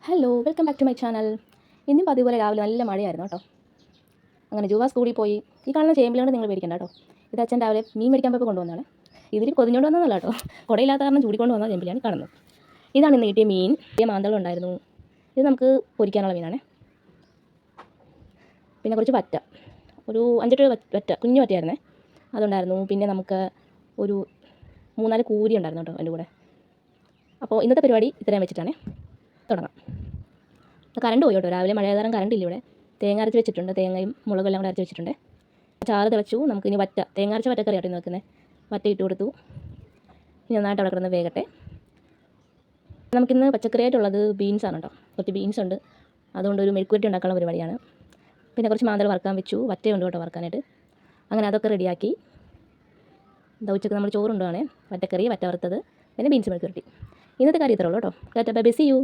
Hello, welcome back to my channel. ഇന്നും പതിപോലെ രാവിലെ നല്ല മഴയായിരുന്നു കേട്ടോ. അങ്ങനെ ജുവാ സ്കൂളിൽ പോയി. ഈ കാണുന്ന ചേമ്പിലോണ്ട് നിങ്ങൾ മേടിക്കണ്ട കേട്ടോ. ഇത് അച്ഛൻ രാവിലെ മീൻ മേടിക്കാൻ പോയപ്പോൾ കൊണ്ടുവന്നതാണ്. ഇതിൽ പൊതിഞ്ഞുകൊണ്ട് വന്നതല്ല കേട്ടോ, കുടയില്ലാത്ത കാരണം ചൂടിക്കൊണ്ട് വന്ന ചേമ്പിലാണ് കാണുന്നത്. ഇതാണ് ഇന്ന് കിട്ടിയ മീൻ. കിട്ടിയ മാന്തളുണ്ടായിരുന്നു. ഇത് നമുക്ക് പൊരിക്കാനുള്ള മീനാണ്. പിന്നെ കുറച്ച് വറ്റ, ഒരു 5-8 വറ്റ, കുഞ്ഞു വറ്റയായിരുന്നേ, അതുണ്ടായിരുന്നു. പിന്നെ നമുക്ക് ഒരു 3-4 കൂരി ഉണ്ടായിരുന്നു കേട്ടോ അതിൻ്റെ കൂടെ. അപ്പോൾ ഇന്നത്തെ പരിപാടി ഇത്രയും വെച്ചിട്ടാണ് തുടങ്ങാം. കറണ്ട് പോയി കേട്ടോ, രാവിലെ മഴയാകാരം കറണ്ട് ഇല്ല ഇവിടെ. തേങ്ങ അരച്ച് വെച്ചിട്ടുണ്ട്, തേങ്ങയും മുളകും എല്ലാം കൂടെ അരച്ച് വെച്ചിട്ടുണ്ട്. ചാറ് തിളച്ചു. നമുക്കിനി വറ്റ, തേങ്ങ അരച്ച വറ്റക്കറി ആയിട്ട് നോക്കുന്നത്. വറ്റ ഇട്ട് കൊടുത്തു. ഇനി നന്നായിട്ട് അവിടെ കിടന്ന് വേഗട്ടെ. നമുക്കിന്ന് പച്ചക്കറിയായിട്ടുള്ളത് ബീൻസാണ് കേട്ടോ. കുറച്ച് ബീൻസ് ഉണ്ട്, അതുകൊണ്ട് ഒരു മെഴുക്കുവരട്ടി ഉണ്ടാക്കാനുള്ള പരിപാടിയാണ്. പിന്നെ കുറച്ച് മാന്തൾ വറുക്കാൻ വെച്ചു, വറ്റയുണ്ട് കേട്ടോ വറുക്കാനായിട്ട്. അങ്ങനെ അതൊക്കെ റെഡിയാക്കി. ഉച്ചയ്ക്ക് നമ്മൾ ചോറുണ്ടാണ്, വറ്റക്കറി, വറ്റ വറുത്തത്, പിന്നെ ബീൻസ് മെഴുക്കുവരട്ടി. ഇന്നത്തെ കാര്യം ഇത്രേ ഉള്ളൂ കേട്ടോ. Tata bye bye, see U.